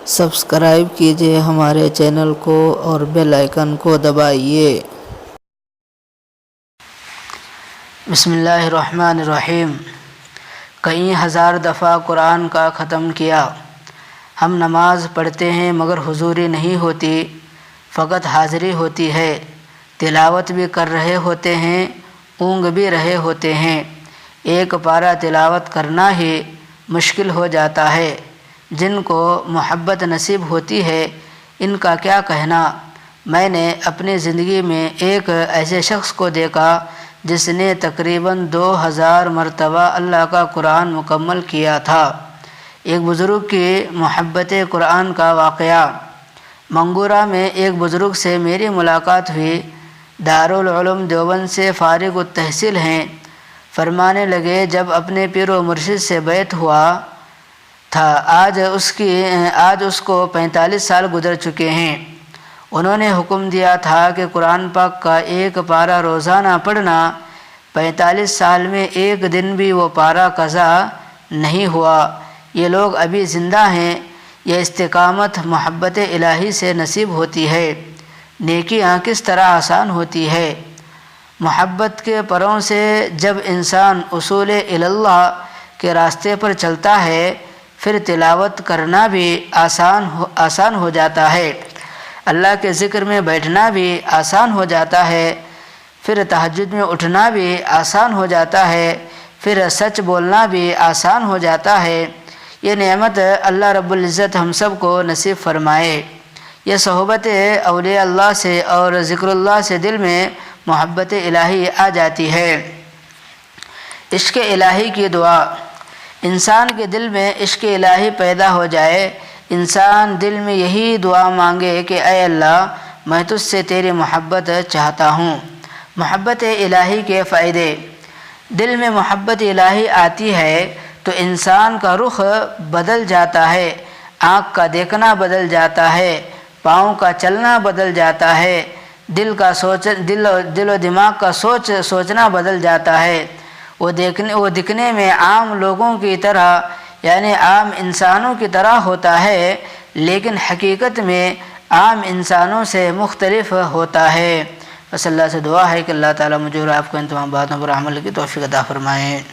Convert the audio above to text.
Subscribe کیجیے ہمارے channel کو اور بیل آئیکن کو دبائیے۔ بسم اللہ الرحمن الرحیم۔ کئی ہزار دفعہ قرآن کا ختم کیا۔ ہم نماز پڑھتے ہیں مگر حضوری نہیں ہوتی، فقط حاضری ہوتی ہے۔ تلاوت بھی کر رہے ہوتے ہیں، اونگ بھی رہے ہوتے ہیں۔ ایک پارہ تلاوت کرنا ہی مشکل ہو جاتا ہے۔ جن کو محبت نصیب ہوتی ہے ان کا کیا کہنا۔ میں نے اپنی زندگی میں ایک ایسے شخص کو دیکھا جس نے تقریباً 2000 مرتبہ اللہ کا قرآن مکمل کیا تھا۔ ایک بزرگ کی محبت قرآن کا واقعہ۔ منگورہ میں ایک بزرگ سے میری ملاقات ہوئی، دارالعلوم دیوبند سے فارغ التحصیل ہیں۔ فرمانے لگے، جب اپنے پیر و مرشد سے بیعت ہوا تھا، آج اس کو 45 سال گزر چکے ہیں۔ انہوں نے حکم دیا تھا کہ قرآن پاک کا ایک پارہ روزانہ پڑھنا۔ 45 سال میں ایک دن بھی وہ پارہ قضا نہیں ہوا۔ یہ لوگ ابھی زندہ ہیں۔ یہ استقامت محبت الہی سے نصیب ہوتی ہے۔ نیکیاں کس طرح آسان ہوتی ہے۔ محبت کے پروں سے جب انسان اصول اللہ کے راستے پر چلتا ہے، پھر تلاوت کرنا بھی آسان ہو جاتا ہے۔ اللہ کے ذکر میں بیٹھنا بھی آسان ہو جاتا ہے۔ پھر تہجد میں اٹھنا بھی آسان ہو جاتا ہے۔ پھر سچ بولنا بھی آسان ہو جاتا ہے۔ یہ نعمت اللہ رب العزت ہم سب کو نصیب فرمائے۔ یہ صحبت اولیاء اللہ سے اور ذکر اللہ سے دل میں محبت الہی آ جاتی ہے۔ عشق الہی کی دعا۔ انسان کے دل میں عشق الہی پیدا ہو جائے۔ انسان دل میں یہی دعا مانگے کہ اے اللہ، میں تجھ سے تیری محبت چاہتا ہوں۔ محبت الہی کے فائدے۔ دل میں محبت الہی آتی ہے تو انسان کا رخ بدل جاتا ہے، آنکھ کا دیکھنا بدل جاتا ہے، پاؤں کا چلنا بدل جاتا ہے، دل و دماغ کا سوچنا بدل جاتا ہے۔ وہ دکھنے میں عام لوگوں کی طرح یعنی عام انسانوں کی طرح ہوتا ہے، لیکن حقیقت میں عام انسانوں سے مختلف ہوتا ہے۔ بس اللہ سے دعا ہے کہ اللہ تعالیٰ مجھے اور آپ کو ان تمام باتوں پر عمل کی توفیق عطا فرمائے۔